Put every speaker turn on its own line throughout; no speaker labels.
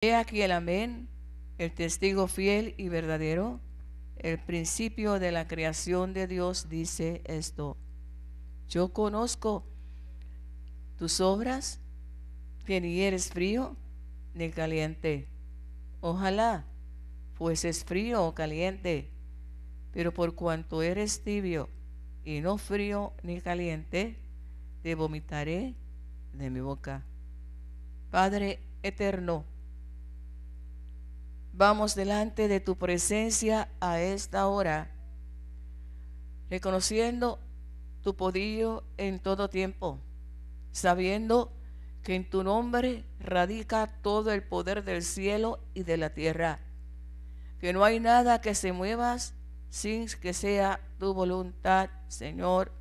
He aquí el amén, el testigo fiel y verdadero, el principio de la creación de Dios dice esto: yo conozco tus obras, que ni eres frío ni caliente. Ojalá fueses frío o caliente, pero por cuanto eres tibio y no frío ni caliente, te vomitaré de mi boca. Padre eterno, vamos delante de tu presencia a esta hora, reconociendo tu poderío en todo tiempo, sabiendo que en tu nombre radica todo el poder del cielo y de la tierra, que no hay nada que se mueva sin que sea tu voluntad, Señor.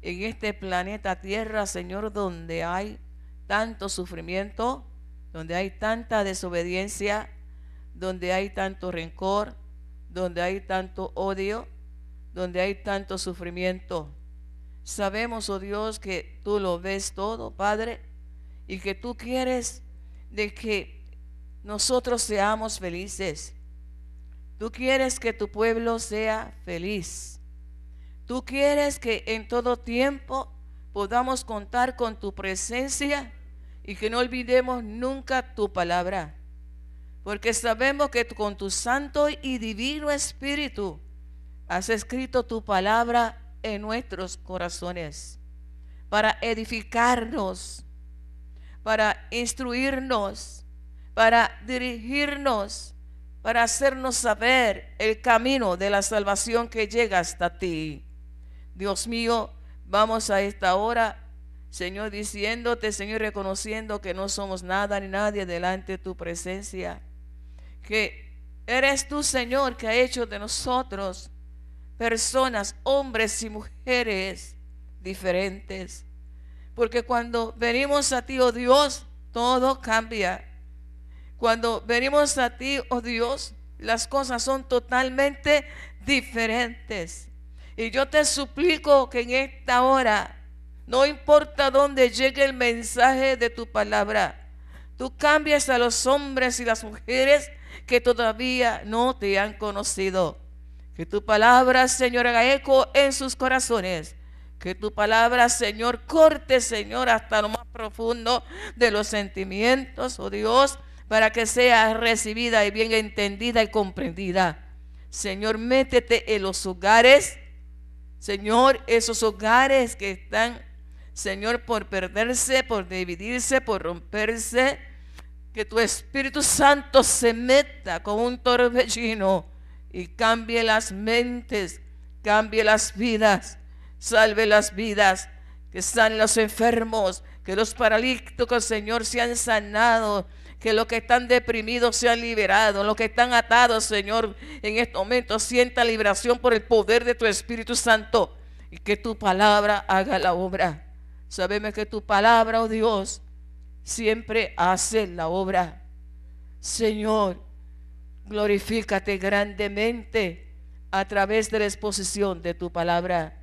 En este planeta Tierra, Señor, donde hay tanto sufrimiento, donde hay tanta desobediencia, donde hay tanto rencor, donde hay tanto odio, donde hay tanto sufrimiento. Sabemos, oh Dios, que tú lo ves todo, Padre, y que tú quieres de que nosotros seamos felices. Tú quieres que tu pueblo sea feliz. Tú quieres que en todo tiempo podamos contar con tu presencia y que no olvidemos nunca tu palabra. Porque sabemos que con tu santo y divino Espíritu has escrito tu palabra en nuestros corazones para edificarnos, para instruirnos, para dirigirnos, para hacernos saber el camino de la salvación que llega hasta ti. Dios mío, vamos a esta hora, Señor, diciéndote, Señor, reconociendo que no somos nada ni nadie delante de tu presencia, que eres tú, Señor, que ha hecho de nosotros personas, hombres y mujeres diferentes. Porque cuando venimos a ti, oh Dios, todo cambia. Cuando venimos a ti, oh Dios, las cosas son totalmente diferentes. Y yo te suplico que en esta hora, no importa dónde llegue el mensaje de tu palabra, tú cambies a los hombres y las mujeres que todavía no te han conocido. Que tu palabra, Señor, haga eco en sus corazones. Que tu palabra, Señor, corte, Señor, hasta lo más profundo de los sentimientos, oh Dios, para que sea recibida y bien entendida y comprendida. Señor, métete en los hogares, Señor, esos hogares que están, Señor, por perderse, por dividirse, por romperse. Que tu Espíritu Santo se meta con un torbellino y cambie las mentes, cambie las vidas, salve las vidas, que sanen los enfermos, que los paralíticos, Señor, sean sanados, que los que están deprimidos sean liberados, los que están atados, Señor, en este momento sientan liberación por el poder de tu Espíritu Santo, y que tu palabra haga la obra. Sabemos que tu palabra, oh Dios, siempre hace la obra. Señor, glorifícate grandemente a través de la exposición de tu palabra.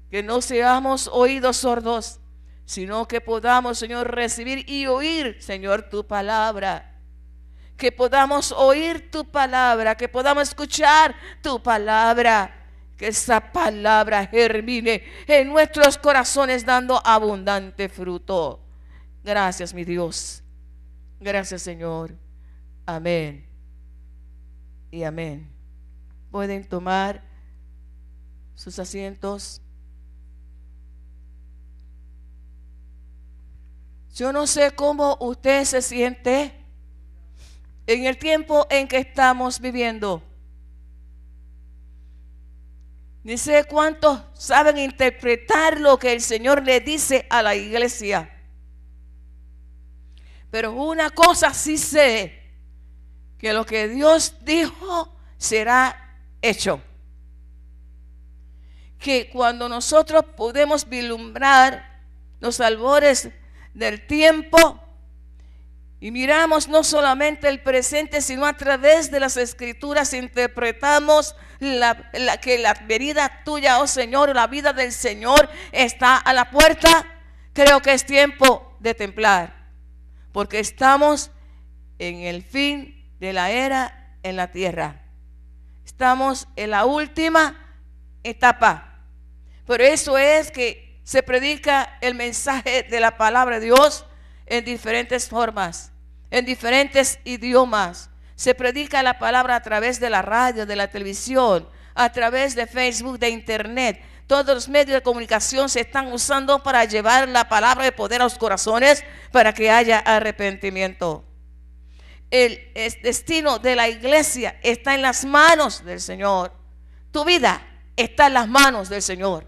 Que no seamos oídos sordos, sino que podamos, Señor, recibir y oír, Señor, tu palabra. Que podamos oír tu palabra, que podamos escuchar tu palabra. Que esa palabra germine en nuestros corazones dando abundante fruto. Gracias, mi Dios. Gracias, Señor. Amén y amén. Pueden tomar sus asientos. Yo no sé cómo usted se siente en el tiempo en que estamos viviendo. Ni sé cuántos saben interpretar lo que el Señor le dice a la iglesia. Pero una cosa sí sé, que lo que Dios dijo será hecho. Que cuando nosotros podemos vislumbrar los albores del tiempo y miramos no solamente el presente, sino a través de las Escrituras interpretamos que la venida tuya, oh Señor, la vida del Señor está a la puerta. Creo que es tiempo de templar, porque estamos en el fin de la era en la tierra. Estamos en la última etapa. Por eso es que se predica el mensaje de la palabra de Dios en diferentes formas, en diferentes idiomas. Se predica la palabra a través de la radio, de la televisión, a través de Facebook, de internet. Todos los medios de comunicación se están usando para llevar la palabra de poder a los corazones para que haya arrepentimiento. El destino de la iglesia está en las manos del Señor. Tu vida está en las manos del Señor.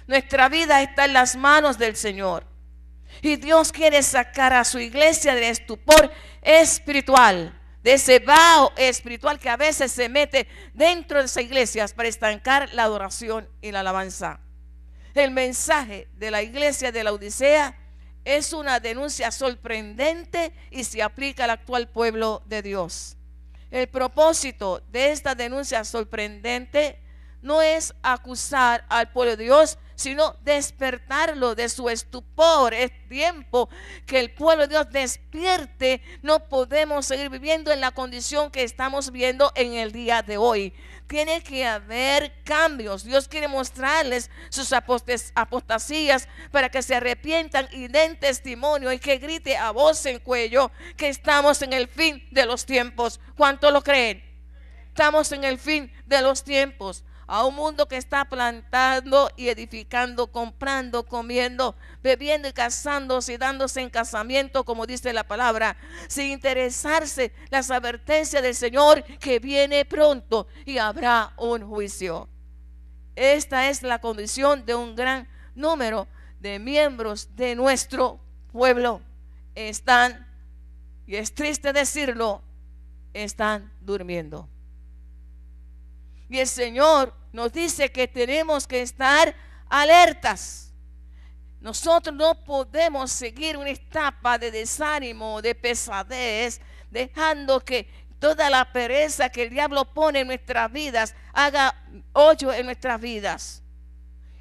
Nuestra vida está en las manos del Señor. Y Dios quiere sacar a su iglesia del estupor espiritual, de ese vaho espiritual que a veces se mete dentro de esas iglesias para estancar la adoración y la alabanza. El mensaje de la iglesia de la Odisea es una denuncia sorprendente y se aplica al actual pueblo de Dios. El propósito de esta denuncia sorprendente no es acusar al pueblo de Dios, sino despertarlo de su estupor. Es tiempo que el pueblo de Dios despierte. No podemos seguir viviendo en la condición que estamos viendo en el día de hoy. Tiene que haber cambios. Dios quiere mostrarles sus apostasías para que se arrepientan y den testimonio y que grite a voz en cuello que estamos en el fin de los tiempos. ¿Cuánto lo creen? Estamos en el fin de los tiempos. A un mundo que está plantando y edificando, comprando, comiendo, bebiendo y casándose y dándose en casamiento, como dice la palabra, sin interesarse las advertencias del Señor que viene pronto y habrá un juicio. Esta es la condición de un gran número de miembros de nuestro pueblo. Están, y es triste decirlo, están durmiendo. Y el Señor nos dice que tenemos que estar alertas. Nosotros no podemos seguir una etapa de desánimo, de pesadez, dejando que toda la pereza que el diablo pone en nuestras vidas haga hoyo en nuestras vidas.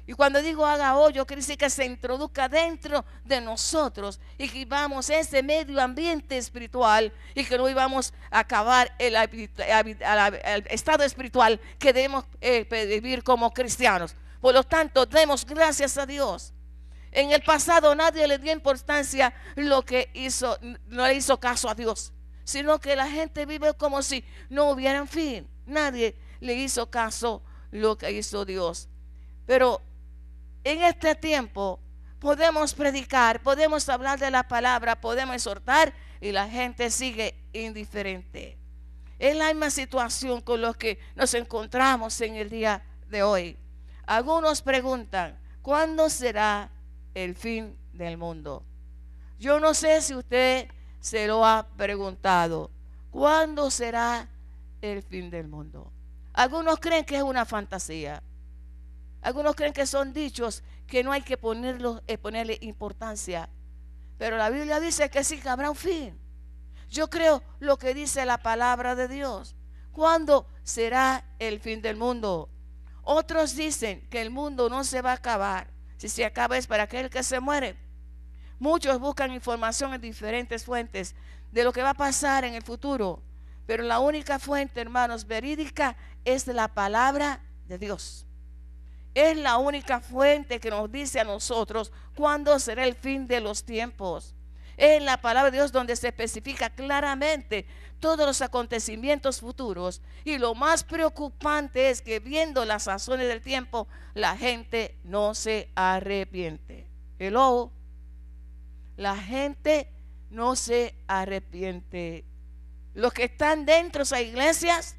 Y cuando digo haga hoyo, quiere decir que se introduzca dentro de nosotros y que vivamos ese medio ambiente espiritual y que no íbamos a acabar el estado espiritual que debemos vivir como cristianos. Por lo tanto, demos gracias a Dios. En el pasado nadie le dio importancia lo que hizo, no le hizo caso a Dios, sino que la gente vive como si no hubiera fin. Nadie le hizo caso lo que hizo Dios. Pero en este tiempo podemos predicar, podemos hablar de la palabra, podemos exhortar y la gente sigue indiferente. Es la misma situación con los que nos encontramos en el día de hoy. Algunos preguntan, ¿cuándo será el fin del mundo? Yo no sé si usted se lo ha preguntado. ¿Cuándo será el fin del mundo? Algunos creen que es una fantasía. Algunos creen que son dichos que no hay que ponerle importancia. Pero la Biblia dice que sí, que habrá un fin. Yo creo lo que dice la palabra de Dios. ¿Cuándo será el fin del mundo? Otros dicen que el mundo no se va a acabar. Si se acaba es para aquel que se muere. Muchos buscan información en diferentes fuentes de lo que va a pasar en el futuro. Pero la única fuente, hermanos, verídica es la palabra de Dios. Es la única fuente que nos dice a nosotros cuándo será el fin de los tiempos. Es en la palabra de Dios donde se especifica claramente todos los acontecimientos futuros. Y lo más preocupante es que viendo las razones del tiempo, la gente no se arrepiente. Hello. La gente no se arrepiente. Los que están dentro de esas iglesias,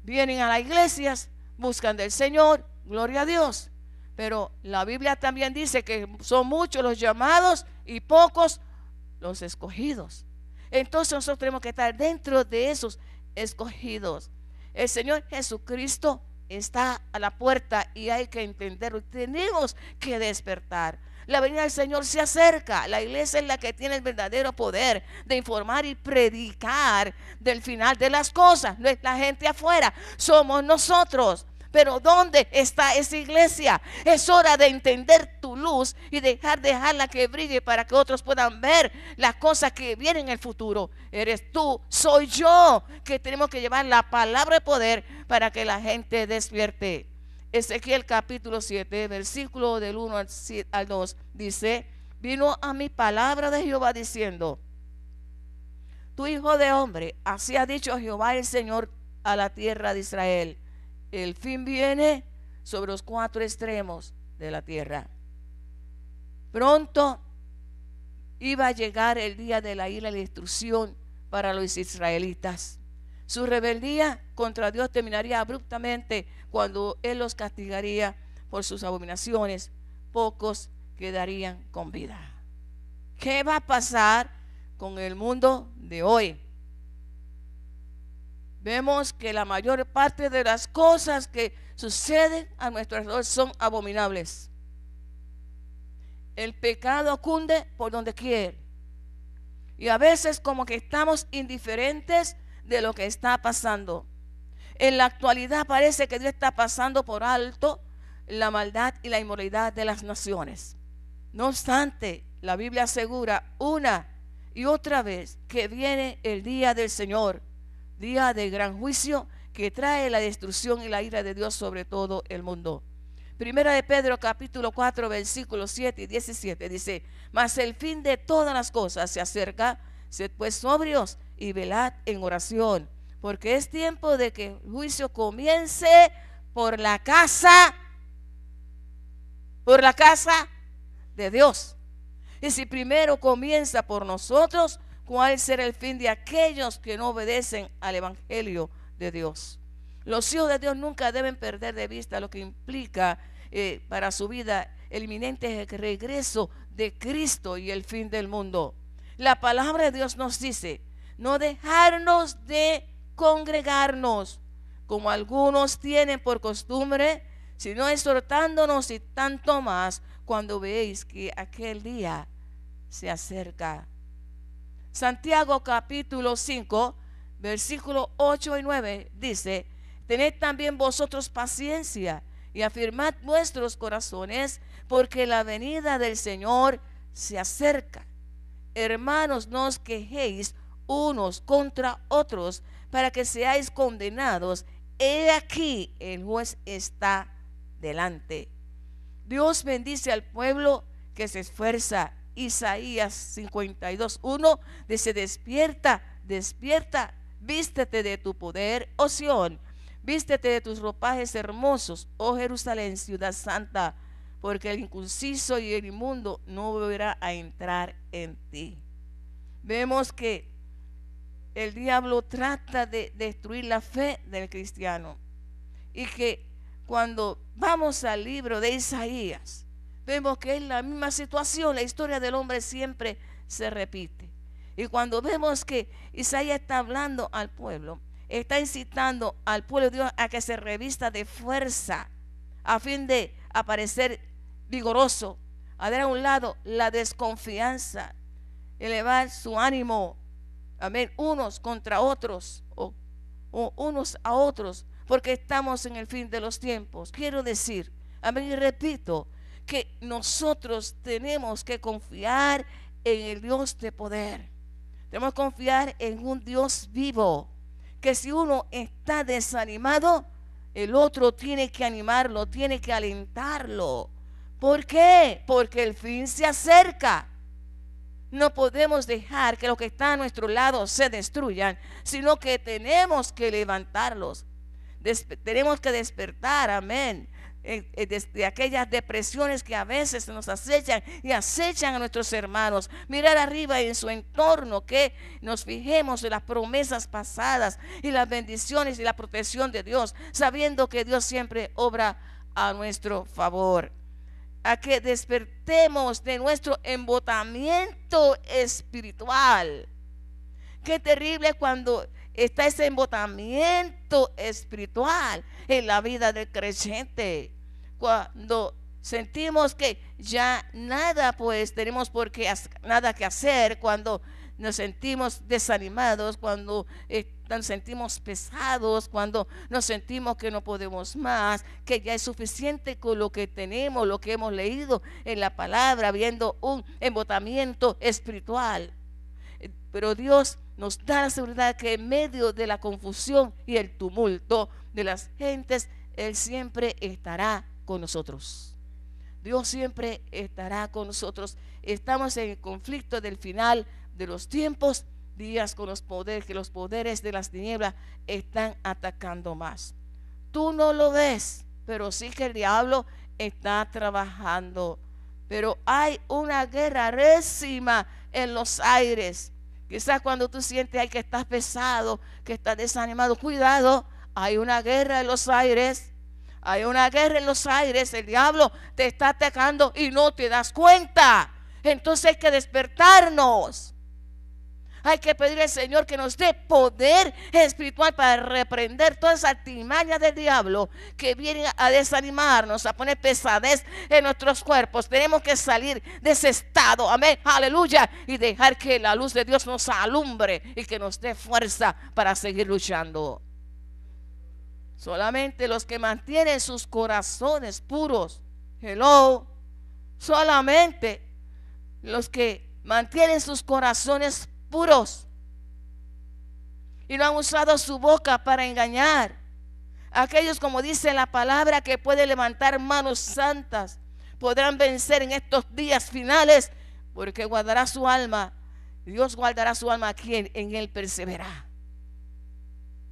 vienen a las iglesias, buscan del Señor, gloria a Dios. Pero la Biblia también dice que son muchos los llamados y pocos los escogidos. Entonces nosotros tenemos que estar dentro de esos escogidos. El Señor Jesucristo está a la puerta y hay que entenderlo. Tenemos que despertar. La venida del Señor se acerca. La iglesia es la que tiene el verdadero poder de informar y predicar del final de las cosas. No es la gente afuera, somos nosotros. Pero ¿dónde está esa iglesia? Es hora de entender tu luz y dejarla que brille para que otros puedan ver las cosas que vienen en el futuro. Eres tú, soy yo, que tenemos que llevar la palabra de poder para que la gente despierte. Ezequiel capítulo 7, versículo del 1 al 2, dice: vino a mi palabra de Jehová diciendo: tu hijo de hombre, así ha dicho Jehová el Señor a la tierra de Israel: el fin viene sobre los 4 extremos de la tierra. Pronto iba a llegar el día de la ira y la destrucción para los israelitas. Su rebeldía contra Dios terminaría abruptamente cuando Él los castigaría por sus abominaciones. Pocos quedarían con vida. ¿Qué va a pasar con el mundo de hoy? Vemos que la mayor parte de las cosas que suceden a nuestro alrededor son abominables. El pecado cunde por donde quiere. Y a veces como que estamos indiferentes de lo que está pasando. En la actualidad parece que Dios está pasando por alto la maldad y la inmoralidad de las naciones. No obstante, la Biblia asegura una y otra vez que viene el día del Señor, día de gran juicio que trae la destrucción y la ira de Dios sobre todo el mundo. Primera de Pedro capítulo 4 versículos 7 y 17 dice: mas el fin de todas las cosas se acerca, sed pues sobrios y velad en oración, porque es tiempo de que el juicio comience por la casa de Dios. Y si primero comienza por nosotros, ¿cuál será el fin de aquellos que no obedecen al evangelio de Dios? Los hijos de Dios nunca deben perder de vista lo que implica para su vida el inminente regreso de Cristo y el fin del mundo. La palabra de Dios nos dice: no dejarnos de congregarnos, como algunos tienen por costumbre, sino exhortándonos, y tanto más cuando veis que aquel día se acerca. Santiago capítulo 5 versículos 8 y 9 dice: tened también vosotros paciencia y afirmad vuestros corazones, porque la venida del Señor se acerca. Hermanos, no os quejéis unos contra otros, para que seáis condenados. He aquí, el juez está delante. Dios bendice al pueblo que se esfuerza. Isaías 52:1 dice: despierta, despierta, vístete de tu poder, oh Sión, vístete de tus ropajes hermosos, oh Jerusalén, ciudad santa, porque el incircunciso y el inmundo no volverá a entrar en ti. Vemos que el diablo trata de destruir la fe del cristiano, y que cuando vamos al libro de Isaías, vemos que es la misma situación. La historia del hombre siempre se repite. Y cuando vemos que Isaías está hablando al pueblo, está incitando al pueblo de Dios a que se revista de fuerza, a fin de aparecer vigoroso, a dar a un lado la desconfianza, elevar su ánimo, amén, unos contra otros, o unos a otros, porque estamos en el fin de los tiempos. Quiero decir, amén, y repito, que nosotros tenemos que confiar en el Dios de poder. Tenemos que confiar en un Dios vivo, que si uno está desanimado, el otro tiene que animarlo, tiene que alentarlo. ¿Por qué? Porque el fin se acerca. No podemos dejar que los que están a nuestro lado se destruyan, sino que tenemos que levantarlos. Tenemos que despertar, amén, de aquellas depresiones que a veces nos acechan y acechan a nuestros hermanos. Mirar arriba en su entorno, que nos fijemos en las promesas pasadas y las bendiciones y la protección de Dios, sabiendo que Dios siempre obra a nuestro favor. A que despertemos de nuestro embotamiento espiritual. Qué terrible cuando está ese embotamiento espiritual en la vida del creyente, cuando sentimos que ya nada, pues tenemos nada que hacer, cuando nos sentimos desanimados, cuando nos sentimos pesados, cuando nos sentimos que no podemos más, que ya es suficiente con lo que tenemos, lo que hemos leído en la palabra, viendo un embotamiento espiritual. Pero Dios nos da la seguridad que en medio de la confusión y el tumulto de las gentes, Él siempre estará con nosotros. Dios siempre estará con nosotros. Estamos en el conflicto del final de los tiempos, días con los poderes, que los poderes de las tinieblas están atacando más. Tú no lo ves, pero sí que el diablo está trabajando. Pero hay una guerra récima en los aires. Quizás cuando tú sientes ay, que estás pesado, que estás desanimado, cuidado, hay una guerra en los aires. Hay una guerra en los aires, el diablo te está atacando y no te das cuenta. Entonces hay que despertarnos. Hay que pedirle al Señor que nos dé poder espiritual para reprender todas esas artimañas del diablo que vienen a desanimarnos, a poner pesadez en nuestros cuerpos. Tenemos que salir de ese estado, amén, aleluya, y dejar que la luz de Dios nos alumbre y que nos dé fuerza para seguir luchando. Solamente los que mantienen sus corazones puros, hello, solamente los que mantienen sus corazones puros y no han usado su boca para engañar. Aquellos, como dice la palabra, que pueden levantar manos santas, podrán vencer en estos días finales, porque guardará su alma. Dios guardará su alma a quien en Él persevera.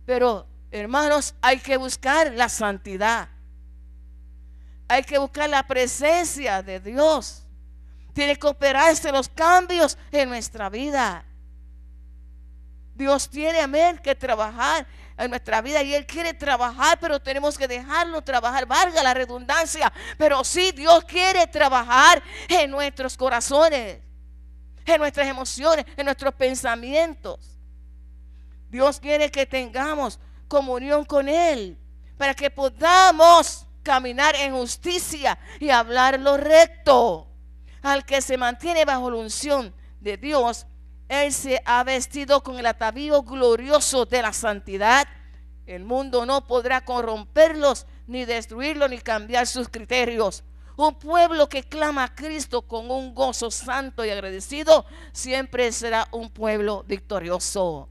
Pero hermanos, hay que buscar la santidad. Hay que buscar la presencia de Dios. Tiene que operarse los cambios en nuestra vida. Dios tiene, amén, que trabajar en nuestra vida y Él quiere trabajar, pero tenemos que dejarlo trabajar, valga la redundancia. Pero sí, Dios quiere trabajar en nuestros corazones, en nuestras emociones, en nuestros pensamientos. Dios quiere que tengamos comunión con Él, para que podamos caminar en justicia y hablar lo recto. Al que se mantiene bajo la unción de Dios, Él se ha vestido con el atavío glorioso de la santidad. El mundo no podrá corromperlos, ni destruirlos, ni cambiar sus criterios. Un pueblo que clama a Cristo con un gozo santo y agradecido, siempre será un pueblo victorioso.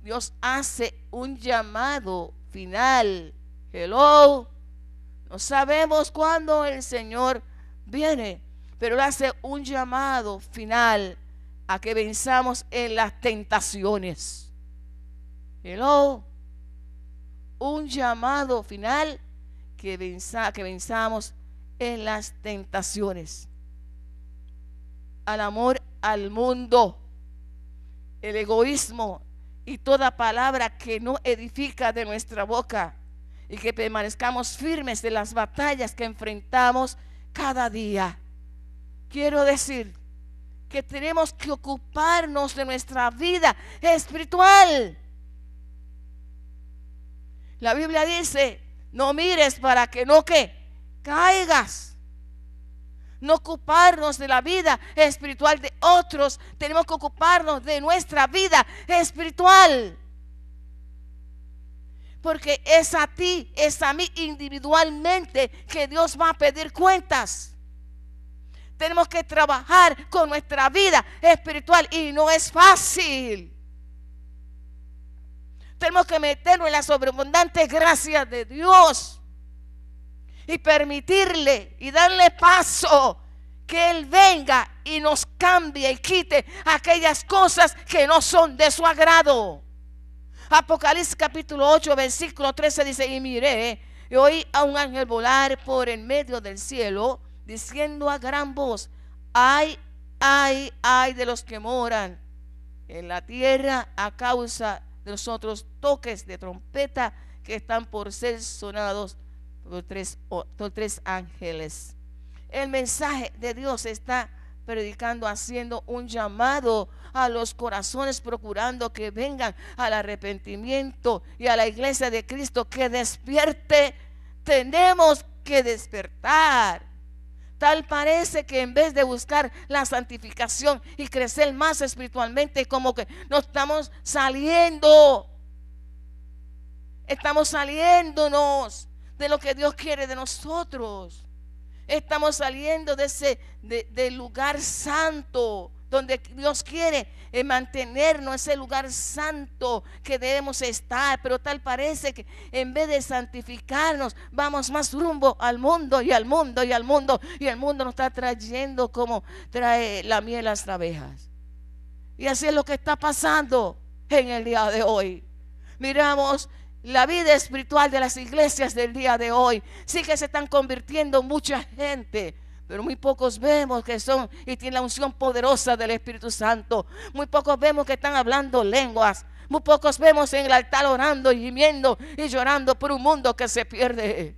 Dios hace un llamado final. Hello. No sabemos cuándo el Señor viene, pero Él hace un llamado final a que venzamos en las tentaciones. Hello. Un llamado final que venzamos en las tentaciones. Al amor al mundo, el egoísmo y toda palabra que no edifica de nuestra boca, y que permanezcamos firmes de las batallas que enfrentamos cada día. Quiero decir que tenemos que ocuparnos de nuestra vida espiritual. La Biblia dice, no mires para que no caigas. No ocuparnos de la vida espiritual de otros, tenemos que ocuparnos de nuestra vida espiritual. Porque es a ti, es a mí individualmente que Dios va a pedir cuentas. Tenemos que trabajar con nuestra vida espiritual y no es fácil. Tenemos que meternos en la sobreabundante gracia de Dios y permitirle y darle paso que Él venga y nos cambie y quite aquellas cosas que no son de su agrado. Apocalipsis capítulo 8 versículo 13 dice, y miré y oí a un ángel volar por en medio del cielo, diciendo a gran voz, ay, ay, ay de los que moran en la tierra a causa de los otros toques de trompeta que están por ser sonados por tres ángeles. El mensaje de Dios está predicando, haciendo un llamado a los corazones, procurando que vengan al arrepentimiento y a la iglesia de Cristo que despierte. Tenemos que despertar. Tal parece que en vez de buscar la santificación y crecer más espiritualmente, como que nos estamos saliéndonos de lo que Dios quiere de nosotros. Estamos saliendo de ese del lugar santo donde Dios quiere mantenernos, ese lugar santo que debemos estar. Pero tal parece que en vez de santificarnos, vamos más rumbo al mundo y al mundo y al mundo, y el mundo nos está trayendo como trae la miel a las abejas. Y así es lo que está pasando en el día de hoy. Miramos la vida espiritual de las iglesias del día de hoy. Sí que se están convirtiendo mucha gente, pero muy pocos vemos que son y tienen la unción poderosa del Espíritu Santo. Muy pocos vemos que están hablando lenguas. Muy pocos vemos en el altar orando y gimiendo y llorando por un mundo que se pierde.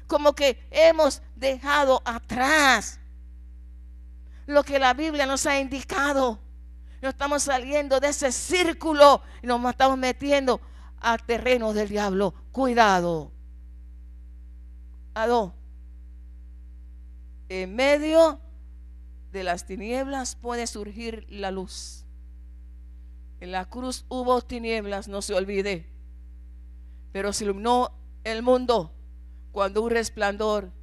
Como que hemos dejado atrás lo que la Biblia nos ha indicado. No estamos saliendo de ese círculo y nos estamos metiendo a terrenos del diablo. Cuidado. En medio de las tinieblas puede surgir la luz. En la cruz hubo tinieblas, no se olvide, pero se iluminó el mundo con un resplandor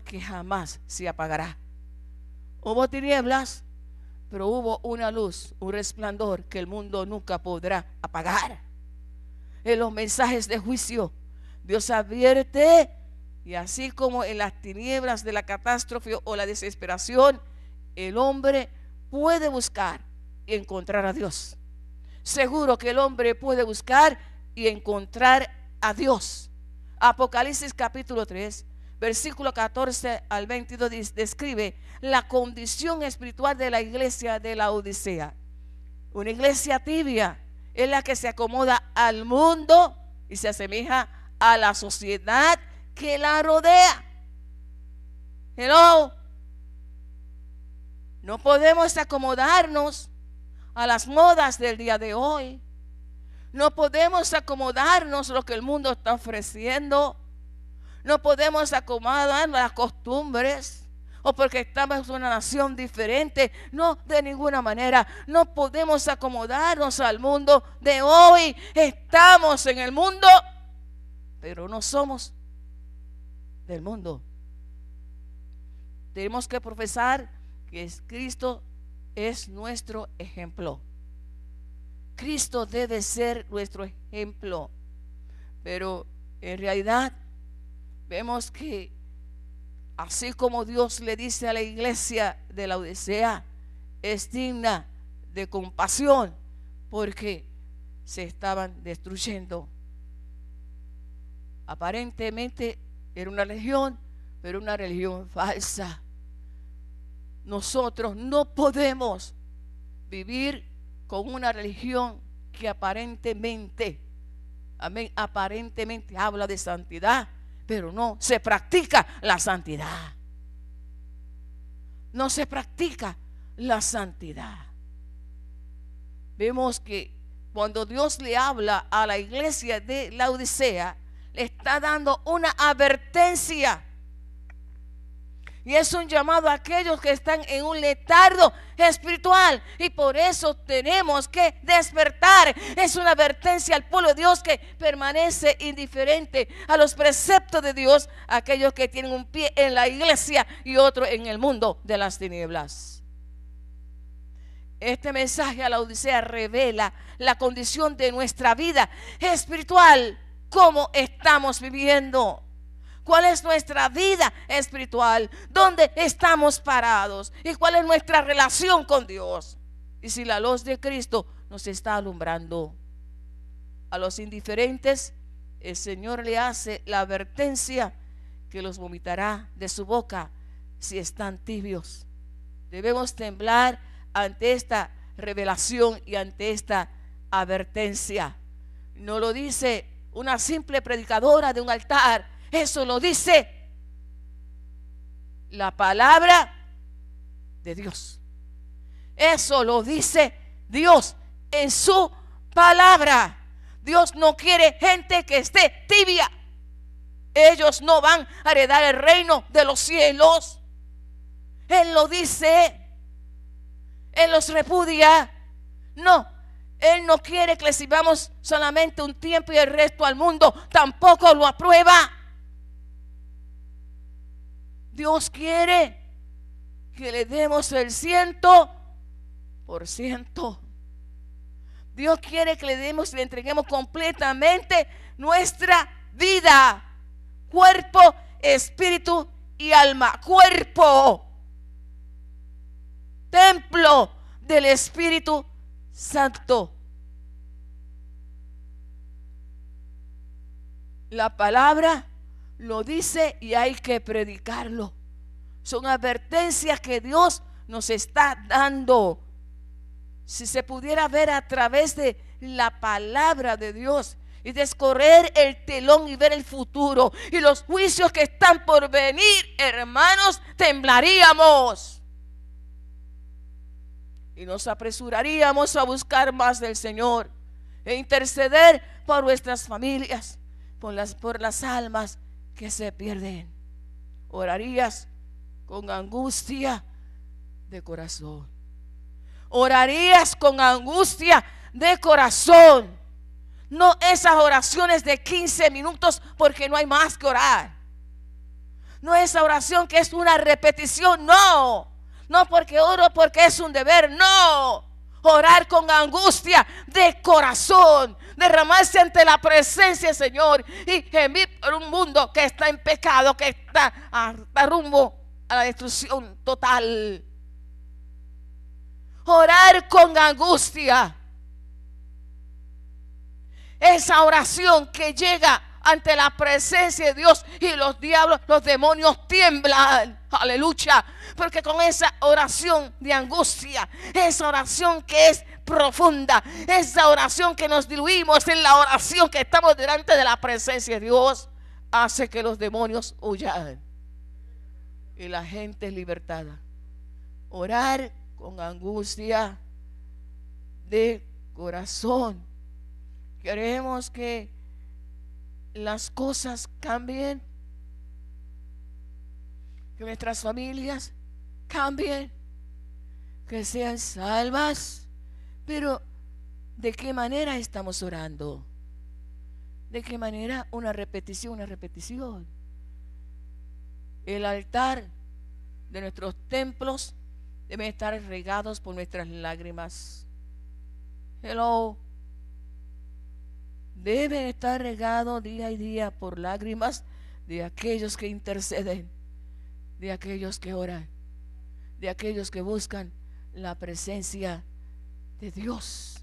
que jamás se apagará. Hubo tinieblas, pero hubo una luz, un resplandor que el mundo nunca podrá apagar. En los mensajes de juicio, Dios advierte, y así como en las tinieblas de la catástrofe o la desesperación, el hombre puede buscar y encontrar a Dios. Seguro que el hombre puede buscar y encontrar a Dios. Apocalipsis capítulo 3, versículo 14 al 22 describe la condición espiritual de la iglesia de la Odisea. Una iglesia tibia es la que se acomoda al mundo y se asemeja a la sociedad que la rodea. Hello. No podemos acomodarnos a las modas del día de hoy. No podemos acomodarnos a lo que el mundo está ofreciendo. No podemos acomodarnos a las costumbres o porque estamos en una nación diferente. No, de ninguna manera. No podemos acomodarnos al mundo de hoy. Estamos en el mundo, pero no somos del mundo. Tenemos que profesar que Cristo es nuestro ejemplo. Cristo debe ser nuestro ejemplo. Pero en realidad vemos que así como Dios le dice a la iglesia de la Odisea, es digna de compasión porque se estaban destruyendo. Aparentemente era una religión, pero una religión falsa. Nosotros no podemos vivir con una religión que aparentemente habla de santidad, pero no se practica la santidad. No se practica la santidad. Vemos que cuando Dios le habla a la iglesia de la Odisea, le está dando una advertencia. Y es un llamado a aquellos que están en un letargo espiritual. Y por eso tenemos que despertar. Es una advertencia al pueblo de Dios que permanece indiferente a los preceptos de Dios. Aquellos que tienen un pie en la iglesia y otro en el mundo de las tinieblas. Este mensaje a la Odisea revela la condición de nuestra vida espiritual. ¿Cómo estamos viviendo? ¿Cuál es nuestra vida espiritual? ¿Dónde estamos parados? ¿Y cuál es nuestra relación con Dios? Y si la luz de Cristo nos está alumbrando. A los indiferentes, el Señor le hace la advertencia que los vomitará de su boca si están tibios. Debemos temblar ante esta revelación y ante esta advertencia. No lo dice una simple predicadora de un altar. Eso lo dice la palabra de Dios. Eso lo dice Dios en su palabra. Dios no quiere gente que esté tibia. ellos no van a heredar el reino de los cielos. Él lo dice. Él los repudia. No, Él no quiere que le sirvamos solamente un tiempo y el resto al mundo. Tampoco lo aprueba. Dios quiere que le demos el 100%. Dios quiere que le demos y le entreguemos completamente nuestra vida, cuerpo, espíritu y alma. Cuerpo, templo del Espíritu Santo. La palabra lo dice y hay que predicarlo. Son advertencias que Dios nos está dando. Si se pudiera ver a través de la palabra de Dios y descorrer el telón y ver el futuro y los juicios que están por venir, hermanos, temblaríamos y nos apresuraríamos a buscar más del Señor e interceder por nuestras familias, por las almas que se pierden. Orarías con angustia de corazón. Orarías con angustia de corazón. No esas oraciones de 15 minutos porque no hay más que orar. No esa oración que es una repetición, no. No porque oro porque es un deber, no. Orar con angustia de corazón. Derramarse ante la presencia del Señor y gemir por un mundo que está en pecado, que está a rumbo a la destrucción total. Orar con angustia. Esa oración que llega ante la presencia de Dios y los diablos, los demonios tiemblan. Aleluya. Porque con esa oración de angustia, esa oración que es profunda, esa oración que nos diluimos en la oración que estamos delante de la presencia de Dios, hace que los demonios huyan y la gente es libertada. Orar con angustia de corazón. Queremos que las cosas cambien, que nuestras familias cambien, que sean salvas. Pero ¿de qué manera estamos orando? ¿De qué manera? Una repetición. El altar de nuestros templos deben estar regados por nuestras lágrimas. Hello. Deben estar regados día y día por lágrimas de aquellos que interceden, de aquellos que oran, de aquellos que buscan la presencia de Dios.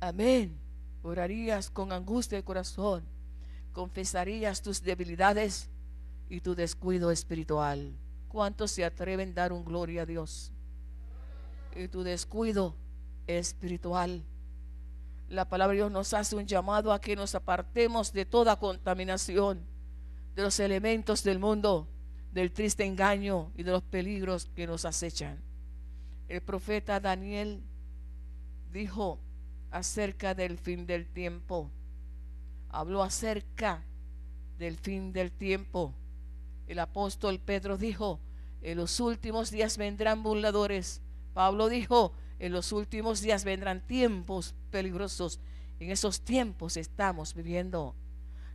Amén. Orarías con angustia de corazón, confesarías tus debilidades y tu descuido espiritual. ¿Cuántos se atreven a dar un gloria a Dios? Y tu descuido espiritual. La palabra de Dios nos hace un llamado a que nos apartemos de toda contaminación, de los elementos del mundo, del triste engaño y de los peligros que nos acechan. El profeta Daniel dijo acerca del fin del tiempo. Habló acerca del fin del tiempo. El apóstol Pedro dijo: en los últimos días vendrán burladores. Pablo dijo: en los últimos días vendrán tiempos peligrosos. En esos tiempos estamos viviendo.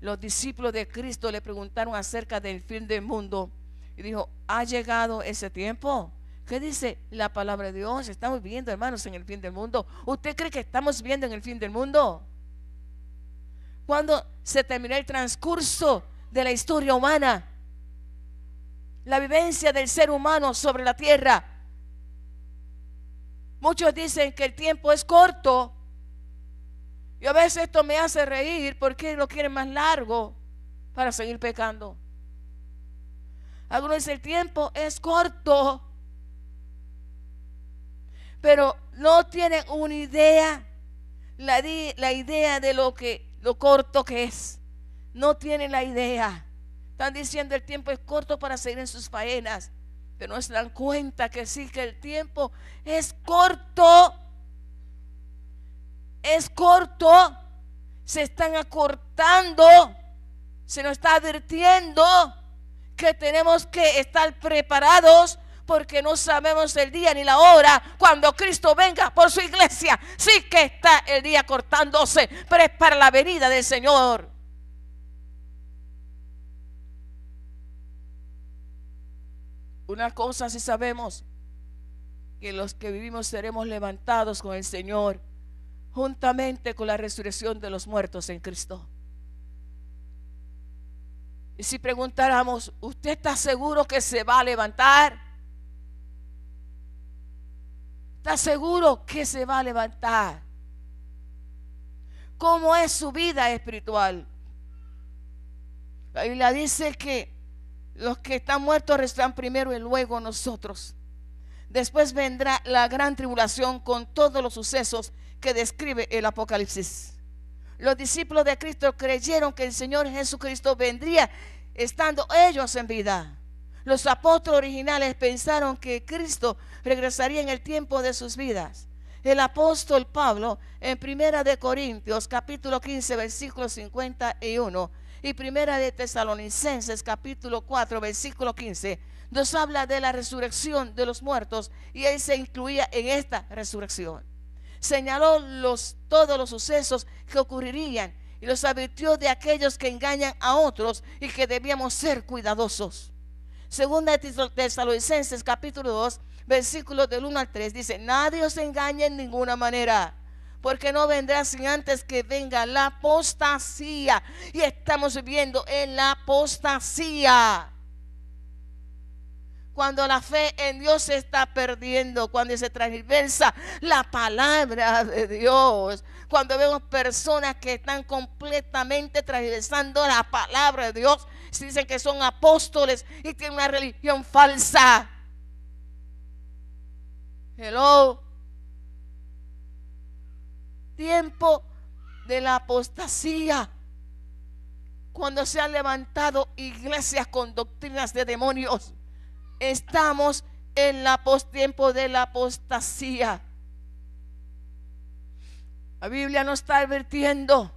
Los discípulos de Cristo le preguntaron acerca del fin del mundo y dijo: ¿ha llegado ese tiempo? ¿Qué dice la palabra de Dios? Estamos viviendo, hermanos, en el fin del mundo. ¿Usted cree que estamos viviendo en el fin del mundo? ¿Cuándo se terminó el transcurso de la historia humana? La vivencia del ser humano sobre la tierra. Muchos dicen que el tiempo es corto. Y a veces esto me hace reír porque lo quieren más largo para seguir pecando. Algunos dicen el tiempo es corto, pero no tienen una idea, la idea de lo corto que es. No tienen la idea. Están diciendo el tiempo es corto para seguir en sus faenas, pero no se dan cuenta que sí, que el tiempo es corto. Es corto. Se están acortando se nos está advirtiendo que tenemos que estar preparados, porque no sabemos el día ni la hora cuando Cristo venga por su iglesia. Sí que está el día cortándose, pero es para la venida del Señor. Una cosa sí sabemos, que los que vivimos seremos levantados con el Señor, juntamente con la resurrección de los muertos en Cristo. Y si preguntáramos, ¿usted está seguro que se va a levantar? ¿Está seguro que se va a levantar? ¿Cómo es su vida espiritual? La Biblia dice que los que están muertos restarán primero y luego nosotros. Después vendrá la gran tribulación con todos los sucesos que describe el Apocalipsis. Los discípulos de Cristo creyeron que el Señor Jesucristo vendría estando ellos en vida. Los apóstoles originales pensaron que Cristo regresaría en el tiempo de sus vidas. El apóstol Pablo en 1 de Corintios capítulo 15 versículo 51 y 1 de Tesalonicenses capítulo 4 versículo 15 nos habla de la resurrección de los muertos, y él se incluía en esta resurrección. Señaló todos los sucesos que ocurrirían y los advirtió de aquellos que engañan a otros y que debíamos ser cuidadosos. Segunda de Tesalonicenses capítulo 2 versículos del 1 al 3 dice: nadie os engañe en ninguna manera, porque no vendrá sin antes que venga la apostasía. Y estamos viviendo en la apostasía, cuando la fe en Dios se está perdiendo, cuando se transversa la palabra de Dios, cuando vemos personas que están completamente transversando la palabra de Dios, se dicen que son apóstoles y tienen una religión falsa. Hello. Tiempo de la apostasía, cuando se han levantado iglesias con doctrinas de demonios. Estamos en la tiempo de la apostasía. La Biblia nos está advirtiendo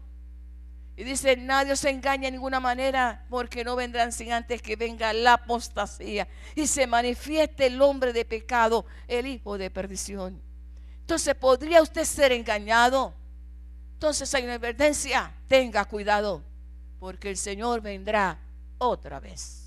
y dice: nadie se engaña de ninguna manera, porque no vendrán sin antes que venga la apostasía y se manifieste el hombre de pecado, el hijo de perdición. Entonces, ¿podría usted ser engañado? Entonces hay una advertencia: tenga cuidado, porque el Señor vendrá otra vez.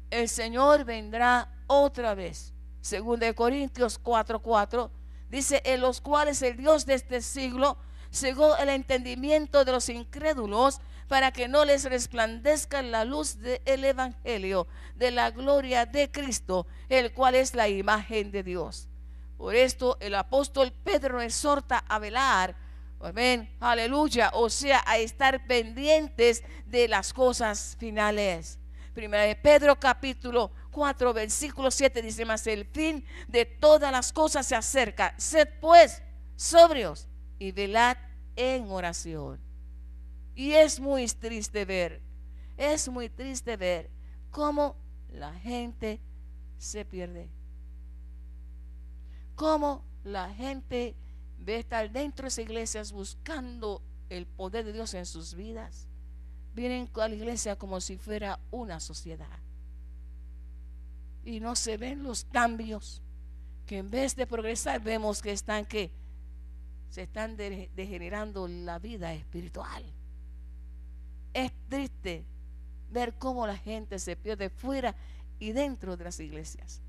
El Señor vendrá otra vez. Según de Corintios 4:4 dice: en los cuales el Dios de este siglo cegó el entendimiento de los incrédulos, para que no les resplandezca la luz del evangelio de la gloria de Cristo, el cual es la imagen de Dios. Por esto el apóstol Pedro exhorta a velar, amén, aleluya, o sea, a estar pendientes de las cosas finales. Primera de Pedro capítulo 4 versículo 7 dice: mas el fin de todas las cosas se acerca, sed pues sobrios y velad en oración. Y es muy triste ver cómo la gente se pierde, cómo la gente ve estar dentro de esas iglesias buscando el poder de Dios en sus vidas. Vienen a la iglesia como si fuera una sociedad y no se ven los cambios, que en vez de progresar vemos que se están degenerando la vida espiritual. Es triste ver cómo la gente se pierde fuera y dentro de las iglesias,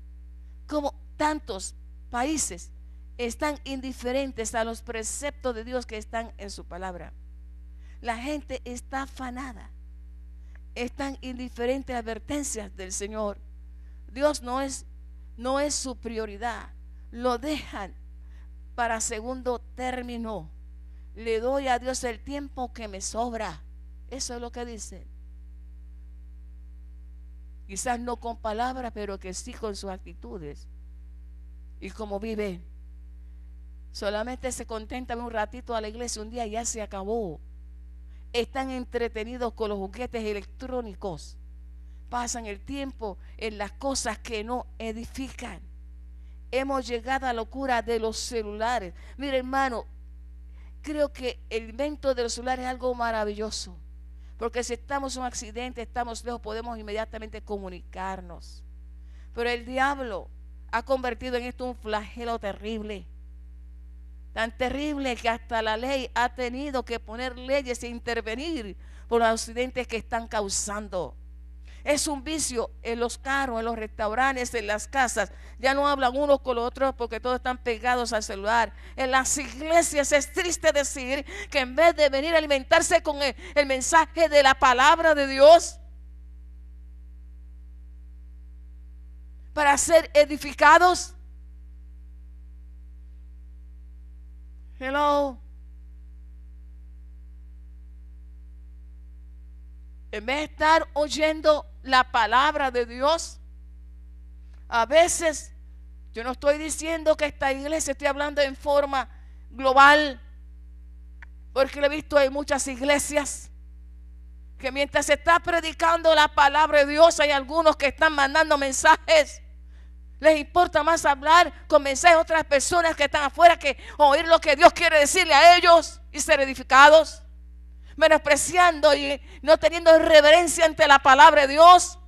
como tantos países están indiferentes a los preceptos de Dios que están en su palabra. La gente está afanada, están indiferentes a advertencias del Señor. Dios no es su prioridad, lo dejan para segundo término. Le doy a Dios el tiempo que me sobra. Eso es lo que dice. Quizás no con palabras, pero que sí con sus actitudes y cómo viven. Solamente se contentan un ratito a la iglesia, un día ya se acabó. Están entretenidos con los juguetes electrónicos. Pasan el tiempo en las cosas que no edifican. Hemos llegado a la locura de los celulares. Mire, hermano, creo que el invento de los celulares es algo maravilloso. Porque si estamos en un accidente, estamos lejos, podemos inmediatamente comunicarnos. Pero el diablo ha convertido en esto un flagelo terrible. Tan terrible que hasta la ley ha tenido que poner leyes e intervenir por los accidentes que están causando. Es un vicio en los carros, en los restaurantes, en las casas. Ya no hablan unos con los otros porque todos están pegados al celular. En las iglesias es triste decir que en vez de venir a alimentarse con el mensaje de la palabra de Dios, para ser edificados, hello, en vez de estar oyendo la palabra de Dios, a veces, yo no estoy diciendo que esta iglesia, estoy hablando en forma global, porque lo he visto en muchas iglesias, que mientras se está predicando la palabra de Dios, hay algunos que están mandando mensajes. Les importa más hablar con mensajes de otras personas que están afuera que oír lo que Dios quiere decirle a ellos y ser edificados, menospreciando y no teniendo reverencia ante la palabra de Dios.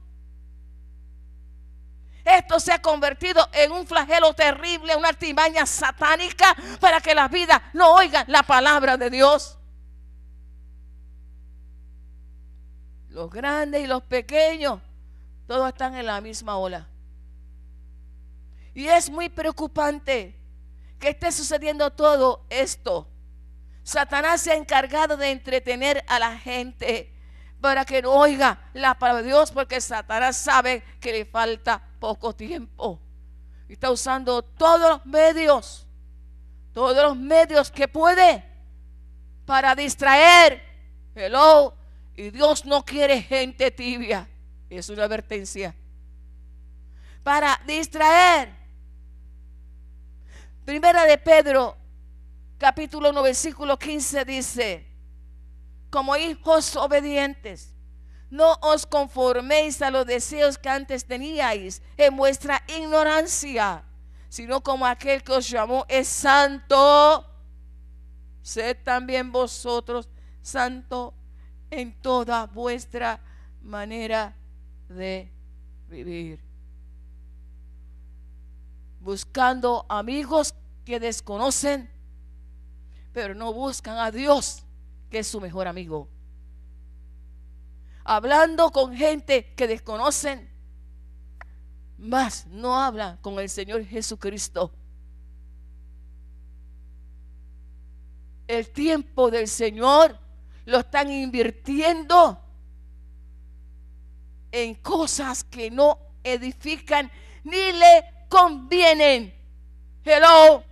Esto se ha convertido en un flagelo terrible, una artimaña satánica para que las vidas no oigan la palabra de Dios. Los grandes y los pequeños, todos están en la misma ola. Y es muy preocupante que esté sucediendo todo esto. Satanás se ha encargado de entretener a la gente para que no oiga la palabra de Dios, porque Satanás sabe que le falta poco tiempo. Está usando todos los medios que puede para distraer. Hello. Y Dios no quiere gente tibia. Es una advertencia. Para distraer. Primera de Pedro, capítulo 1, versículo 15 dice: como hijos obedientes, no os conforméis a los deseos que antes teníais en vuestra ignorancia, sino como aquel que os llamó es santo, sed también vosotros santo en toda vuestra manera de vivir. Buscando amigos que desconocen, pero no buscan a Dios, que es su mejor amigo. Hablando con gente que desconocen, más no hablan con el Señor Jesucristo. El tiempo del Señor lo están invirtiendo en cosas que no edifican ni le convienen. Hello.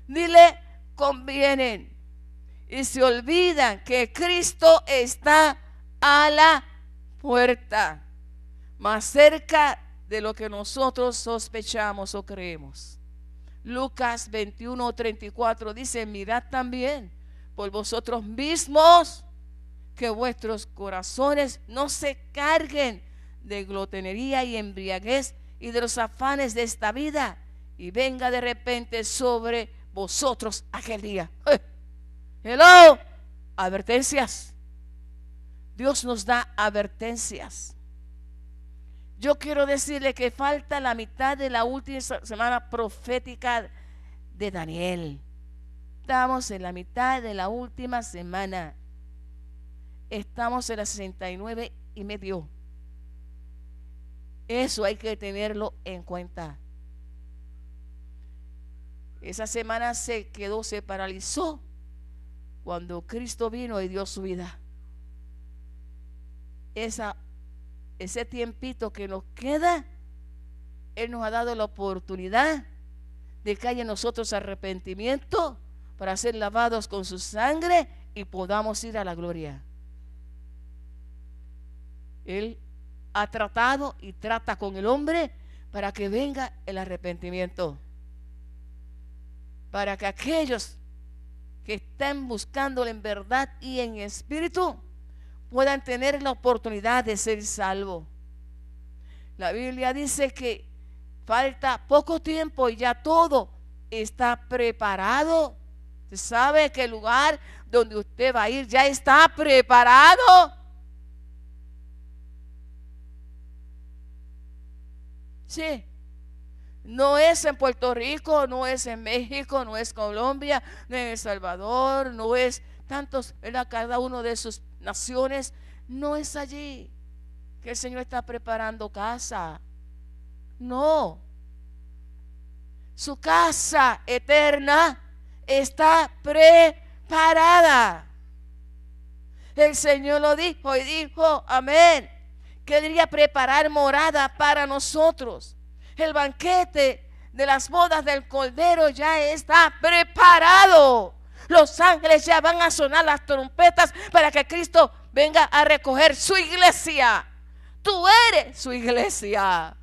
Ni le convienen. Y se olvidan que Cristo está a la puerta, más cerca de lo que nosotros sospechamos o creemos. Lucas 21:34 dice: mirad también por vosotros mismos que vuestros corazones no se carguen de glotonería y embriaguez y de los afanes de esta vida, y venga de repente sobre vosotros aquel día. Hello, advertencias. Dios nos da advertencias. Yo quiero decirle que falta la mitad de la última semana profética de Daniel. Estamos en la mitad de la última semana. Estamos en la 69 y medio. Eso hay que tenerlo en cuenta. Esa semana se paralizó cuando Cristo vino y dio su vida. Ese tiempito que nos queda, Él nos ha dado la oportunidad de que haya en nosotros arrepentimiento para ser lavados con su sangre y podamos ir a la gloria. Él ha tratado y trata con el hombre para que venga el arrepentimiento, para que aquellos que están buscándole en verdad y en espíritu puedan tener la oportunidad de ser salvos. La Biblia dice que falta poco tiempo y ya todo está preparado. Se sabe que el lugar donde usted va a ir ya está preparado. Sí. No es en Puerto Rico, no es en México, no es Colombia, no es en El Salvador, no es tantos, ¿verdad? Cada uno de sus naciones, no es allí que el Señor está preparando casa. No. Su casa eterna está preparada. El Señor lo dijo y dijo, amén, que Él iría a preparar morada para nosotros. El banquete de las bodas del Cordero ya está preparado. Los ángeles ya van a sonar las trompetas para que Cristo venga a recoger su iglesia. Tú eres su iglesia.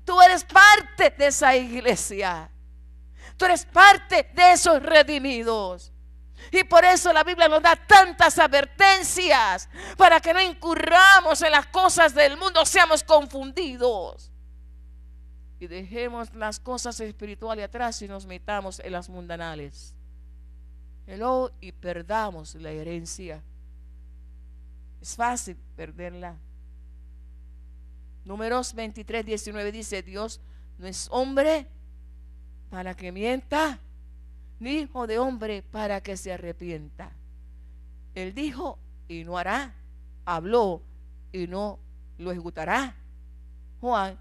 Tú eres parte de esa iglesia. Tú eres parte de esos redimidos. Y por eso la Biblia nos da tantas advertencias para que no incurramos en las cosas del mundo, seamos confundidos y dejemos las cosas espirituales atrás y nos metamos en las mundanales. Y perdamos la herencia. Es fácil perderla. Números 23:19 dice: Dios no es hombre para que mienta, ni hijo de hombre para que se arrepienta. Él dijo y no hará, habló y no lo ejecutará. Juan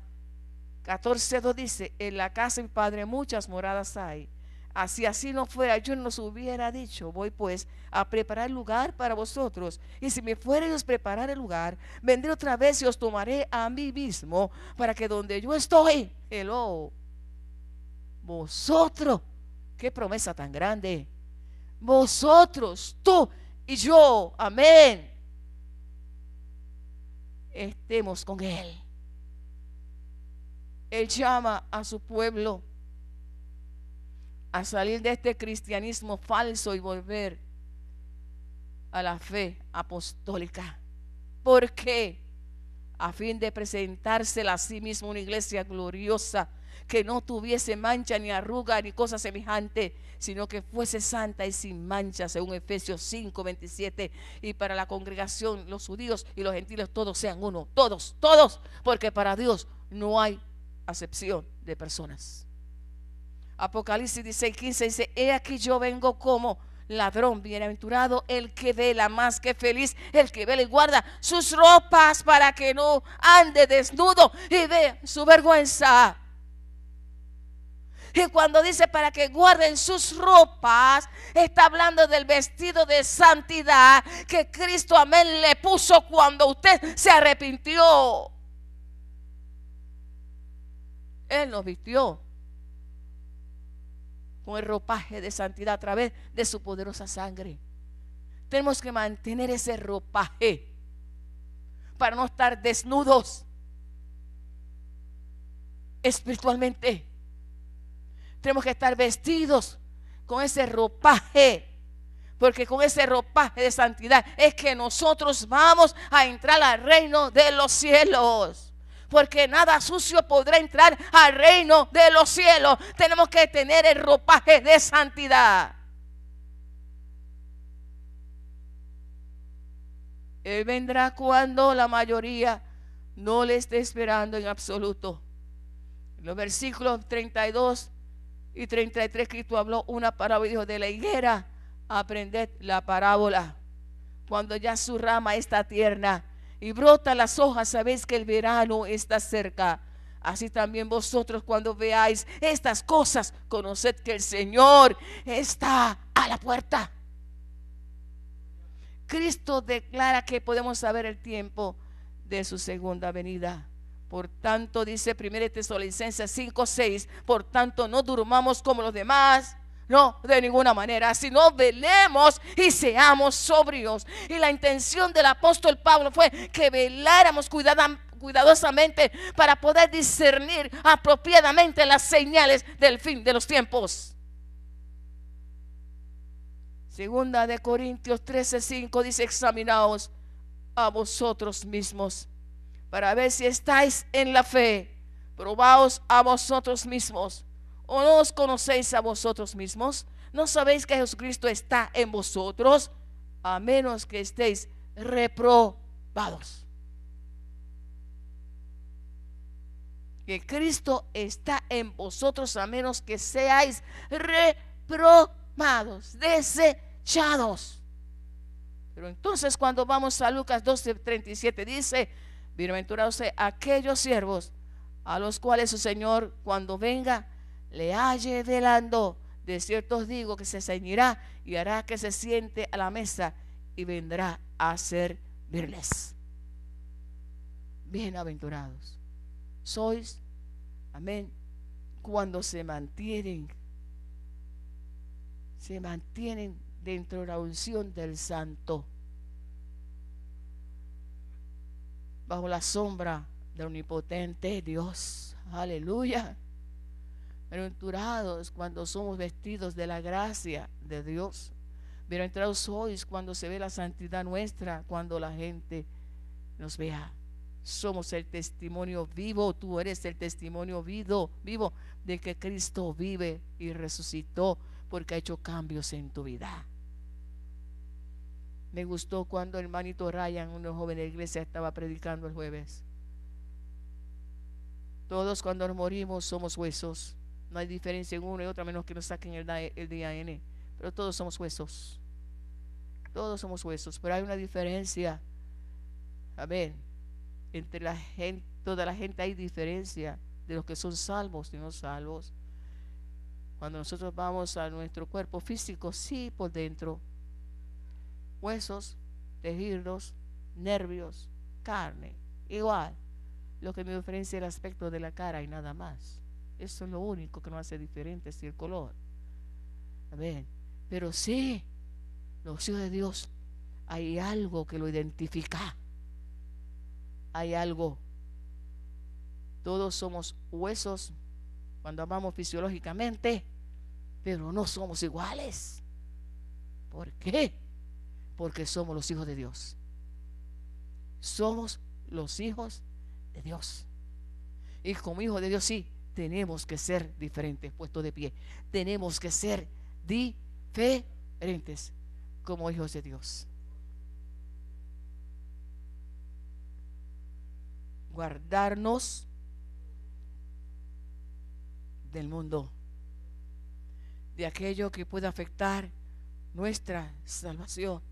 14:2 dice: en la casa de mi Padre muchas moradas hay. Así no fuera, yo no os hubiera dicho. Voy pues a preparar lugar para vosotros. Y si me fuere y os preparar el lugar, vendré otra vez y os tomaré a mí mismo, para que donde yo estoy, vosotros, qué promesa tan grande, vosotros, tú y yo, amén, estemos con Él. Él llama a su pueblo a salir de este cristianismo falso y volver a la fe apostólica. ¿Por qué? A fin de presentársela a sí mismo una iglesia gloriosa, que no tuviese mancha ni arruga ni cosa semejante, sino que fuese santa y sin mancha, según Efesios 5:27. Y para la congregación, los judíos y los gentiles, todos sean uno, todos, porque para Dios no hay acepción de personas. Apocalipsis 16:15 dice: he aquí yo vengo como ladrón. Bienaventurado el que vela, más que feliz el que vela y guarda sus ropas, para que no ande desnudo y vea su vergüenza. Y cuando dice para que guarden sus ropas, está hablando del vestido de santidad que Cristo, amén, le puso cuando usted se arrepintió. Él nos vistió con el ropaje de santidad a través de su poderosa sangre. Tenemos que mantener ese ropaje para no estar desnudos espiritualmente. Tenemos que estar vestidos con ese ropaje, porque con ese ropaje de santidad es que nosotros vamos a entrar al reino de los cielos. Porque nada sucio podrá entrar al reino de los cielos. Tenemos que tener el ropaje de santidad. Él vendrá cuando la mayoría no le esté esperando en absoluto. En los versículos 32 y 33, Cristo habló una parábola y dijo: de la higuera aprended la parábola. Cuando ya su rama está tierna y brota las hojas, sabéis que el verano está cerca. Así también vosotros, cuando veáis estas cosas, conoced que el Señor está a la puerta. Cristo declara que podemos saber el tiempo de su segunda venida. Por tanto, dice 1 Tesalonicenses 5:6, por tanto no durmamos como los demás, no, de ninguna manera, sino velemos y seamos sobrios. Y la intención del apóstol Pablo fue que veláramos cuidadosamente para poder discernir apropiadamente las señales del fin de los tiempos. Segunda de Corintios 13:5 dice: examinaos a vosotros mismos para ver si estáis en la fe. Probaos a vosotros mismos. ¿O no os conocéis a vosotros mismos? ¿No sabéis que Jesucristo está en vosotros? A menos que estéis reprobados. Que Cristo está en vosotros a menos que seáis reprobados, desechados. Pero entonces cuando vamos a Lucas 12:37 dice: bienaventurados aquellos siervos a los cuales su Señor cuando venga le halle velando. De cierto os digo que se ceñirá y hará que se siente a la mesa y vendrá a servirles. Bienaventurados sois, amén, cuando se mantienen dentro de la unción del Santo, bajo la sombra del omnipotente Dios. Aleluya. Bienaventurados cuando somos vestidos de la gracia de Dios. Bienaventurados sois cuando se ve la santidad nuestra, cuando la gente nos vea. Somos el testimonio vivo. Tú eres el testimonio vivo de que Cristo vive y resucitó, porque ha hecho cambios en tu vida. Me gustó cuando el hermanito Ryan, un joven de la iglesia, estaba predicando el jueves. Todos cuando nos morimos somos huesos. No hay diferencia en uno y otro, a menos que nos saquen el ADN. Pero todos somos huesos. Todos somos huesos. Pero hay una diferencia. Amén. Entre la gente, toda la gente hay diferencia de los que son salvos y no salvos. Cuando nosotros vamos a nuestro cuerpo físico, sí, por dentro, huesos, tejidos, nervios, carne, igual. Lo que me diferencia es el aspecto de la cara y nada más. Eso es lo único que nos hace diferentes, y el color. Amén. Pero sí, los hijos de Dios, hay algo que lo identifica. Hay algo. Todos somos huesos cuando hablamos fisiológicamente, pero no somos iguales. ¿Por qué? Porque somos los hijos de Dios. Somos los hijos de Dios. Y como hijos de Dios, sí, tenemos que ser diferentes. Puesto de pie, tenemos que ser diferentes como hijos de Dios. Guardarnos del mundo, de aquello que pueda afectar nuestra salvación,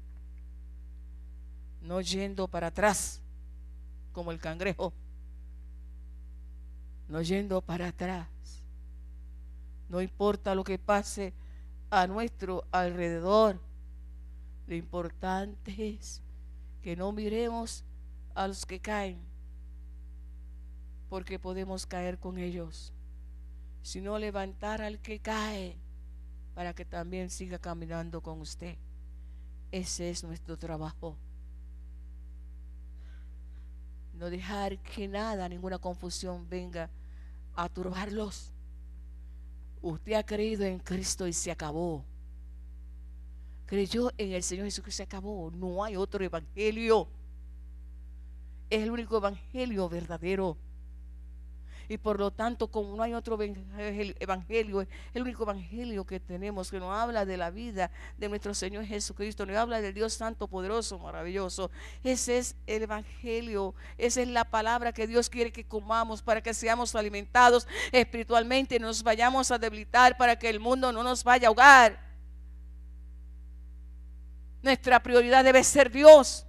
no yendo para atrás como el cangrejo, no yendo para atrás. No importa lo que pase a nuestro alrededor, lo importante es que no miremos a los que caen, porque podemos caer con ellos, sino levantar al que cae para que también siga caminando con usted. Ese es nuestro trabajo. No dejar que nada, ninguna confusión venga a turbarlos. Usted ha creído en Cristo y se acabó. Creyó en el Señor Jesucristo y se acabó. No hay otro evangelio. Es el único evangelio verdadero. Y por lo tanto, como no hay otro evangelio, es el único evangelio que tenemos, que nos habla de la vida de nuestro Señor Jesucristo, nos habla del Dios santo, poderoso, maravilloso. Ese es el evangelio, esa es la palabra que Dios quiere que comamos para que seamos alimentados espiritualmente y no nos vayamos a debilitar, para que el mundo no nos vaya a ahogar. Nuestra prioridad debe ser Dios.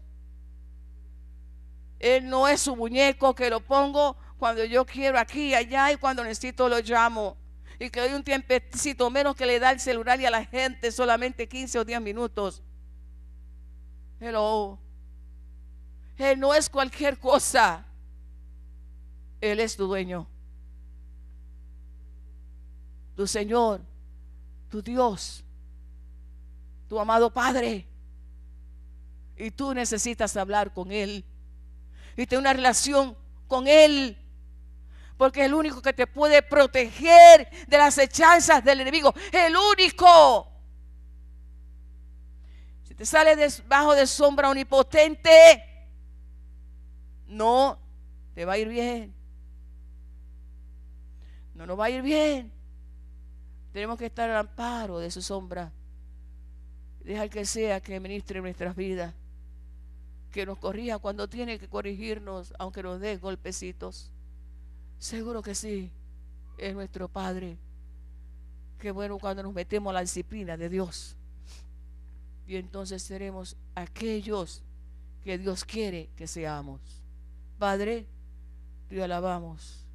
Él no es su muñeco que lo pongo cuando yo quiero, aquí y allá, y cuando necesito lo llamo. Y que doy un tiempecito menos que le da el celular y a la gente solamente 15 o 10 minutos. Hello. Él no es cualquier cosa. Él es tu dueño, tu Señor, tu Dios, tu amado Padre. Y tú necesitas hablar con Él y tener una relación con Él, porque es el único que te puede proteger de las acechanzas del enemigo. El único. Si te sale debajo de sombra omnipotente, no te va a ir bien. No nos va a ir bien. Tenemos que estar al amparo de su sombra. Dejar que sea que ministre en nuestras vidas, que nos corrija cuando tiene que corregirnos, aunque nos dé golpecitos. Seguro que sí, es nuestro Padre. Qué bueno cuando nos metemos a la disciplina de Dios. Y entonces seremos aquellos que Dios quiere que seamos. Padre, te alabamos,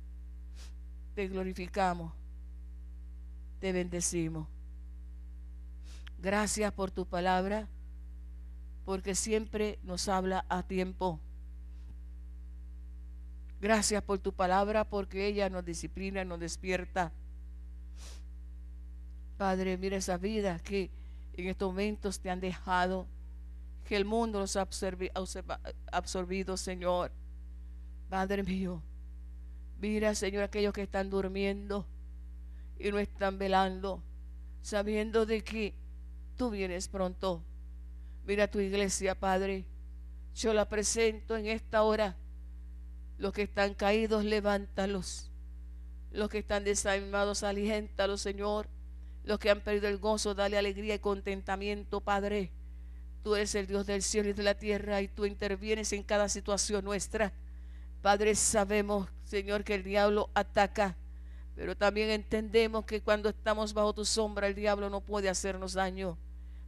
te glorificamos, te bendecimos. Gracias por tu palabra, porque siempre nos habla a tiempo. Gracias por tu palabra, porque ella nos disciplina, nos despierta. Padre, mira esas vidas que en estos momentos te han dejado, que el mundo los ha absorbido, Señor. Padre mío, mira, Señor, aquellos que están durmiendo y no están velando, sabiendo de que tú vienes pronto. Mira tu iglesia, Padre. Yo la presento en esta hora. Los que están caídos, levántalos. Los que están desanimados, aliéntalos, Señor. Los que han perdido el gozo, dale alegría y contentamiento, Padre. Tú eres el Dios del cielo y de la tierra y tú intervienes en cada situación nuestra. Padre, sabemos, Señor, que el diablo ataca, pero también entendemos que cuando estamos bajo tu sombra, el diablo no puede hacernos daño.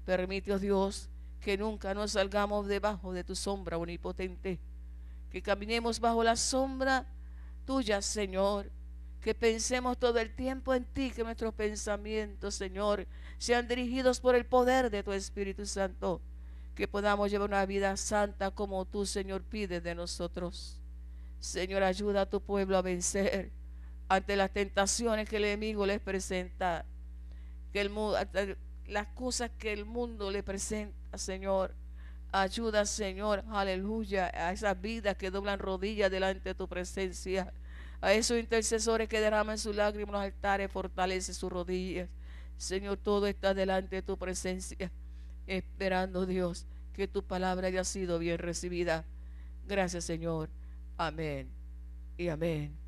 Permite, oh Dios, que nunca nos salgamos debajo de tu sombra omnipotente, que caminemos bajo la sombra tuya, Señor, que pensemos todo el tiempo en ti, que nuestros pensamientos, Señor, sean dirigidos por el poder de tu Espíritu Santo, que podamos llevar una vida santa como tú, Señor, pides de nosotros. Señor, ayuda a tu pueblo a vencer ante las tentaciones que el enemigo les presenta, que las cosas que el mundo le presenta, Señor. Ayuda, Señor, aleluya, a esas vidas que doblan rodillas delante de tu presencia, a esos intercesores que derraman sus lágrimas en los altares, fortalece sus rodillas. Señor, todo está delante de tu presencia, esperando, Dios, que tu palabra haya sido bien recibida. Gracias, Señor. Amén y amén.